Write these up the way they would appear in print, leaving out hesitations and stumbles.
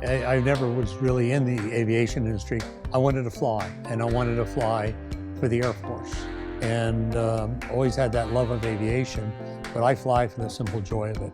I never was really in the aviation industry. I wanted to fly, and I wanted to fly for the Air Force. And always had that love of aviation, but I fly for the simple joy of it.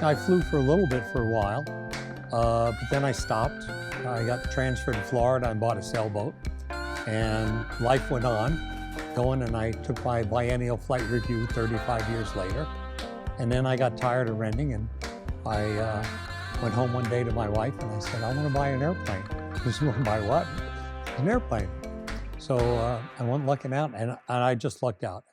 I flew for a little bit for a while, but then I stopped. I got transferred to Florida and bought a sailboat, and life went on going, and I took my biennial flight review 35 years later. And then I got tired of renting, and I went home one day to my wife and I said, I want to buy an airplane. She said, want to buy what? An airplane. So I went looking out, and I just lucked out.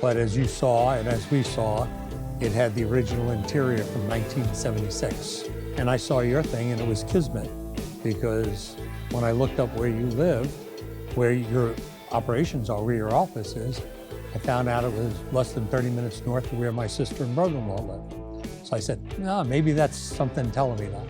But as you saw, and as we saw, it had the original interior from 1976. And I saw your thing, and it was kismet, because when I looked up where you live, where your operations are, where your office is, I found out it was less than 30 minutes north of where my sister and brother-in-law live. So I said, no, maybe that's something telling me that.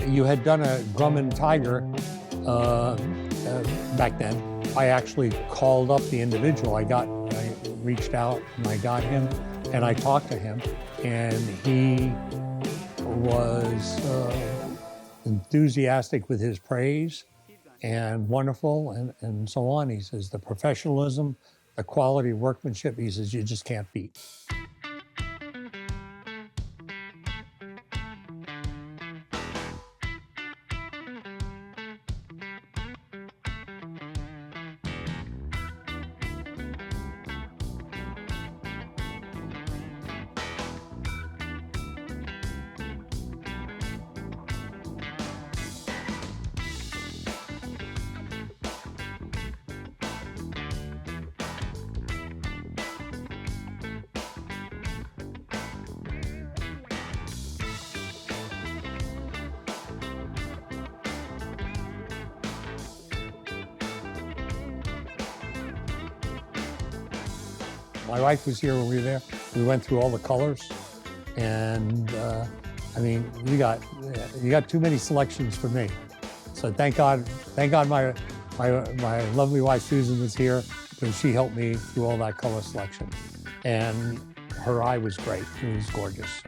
you had done a Grumman Tiger back then. I actually called up the individual. I reached out and I got him and I talked to him, and he was enthusiastic with his praise and wonderful and so on. He says the professionalism, the quality of workmanship, he says you just can't beat. My wife was here when we were there. We went through all the colors, and I mean, you got too many selections for me. So thank God my lovely wife Susan was here, because she helped me through all that color selection. And her eye was great. It was gorgeous.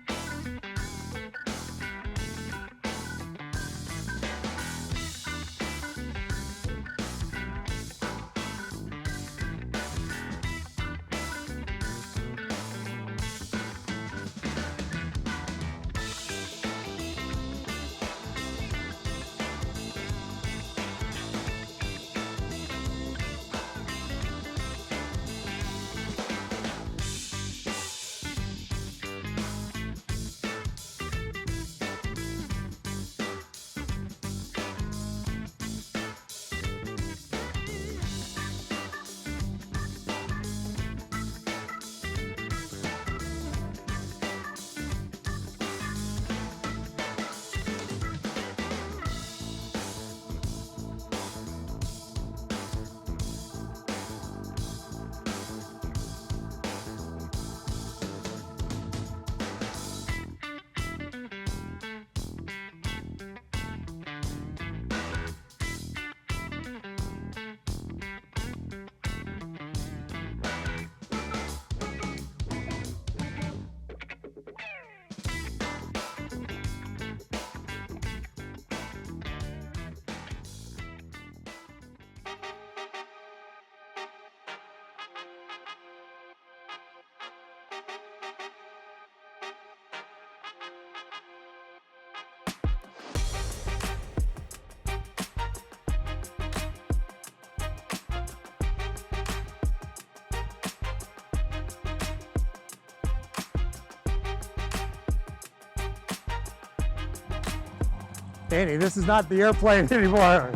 Danny, this is not the airplane anymore.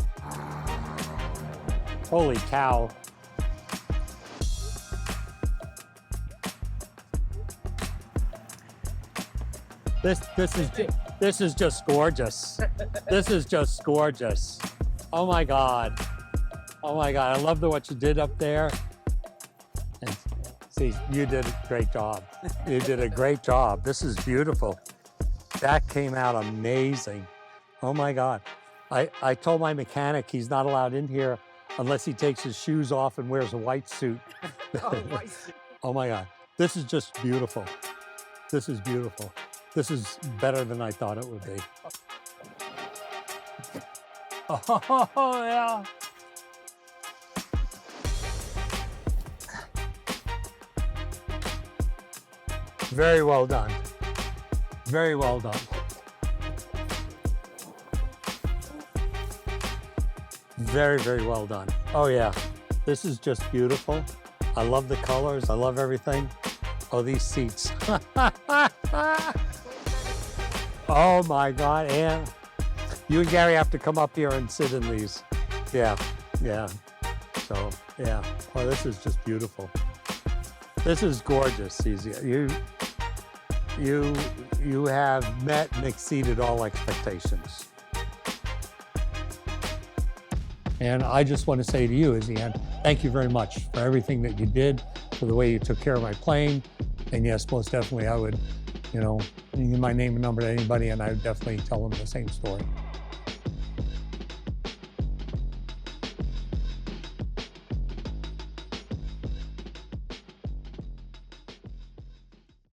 Holy cow. This is just gorgeous. This is just gorgeous. Oh my God. Oh my God, I love what you did up there. And see, you did a great job. You did a great job. This is beautiful. That came out amazing. Oh my God. I told my mechanic he's not allowed in here unless he takes his shoes off and wears a white suit. Oh my God. This is just beautiful. This is beautiful. This is better than I thought it would be. Oh, yeah. Very well done. Very well done. Very, very well done. Oh yeah, this is just beautiful. I love the colors, I love everything. Oh, these seats. Oh my God, Ann. You and Gary have to come up here and sit in these. Yeah, yeah. So, yeah. Oh, this is just beautiful. This is gorgeous, Cezia. You have met and exceeded all expectations. And I just want to say to you, Izzy, thank you very much for everything that you did, for the way you took care of my plane. And yes, most definitely I would, you give my name and number to anybody and I would definitely tell them the same story.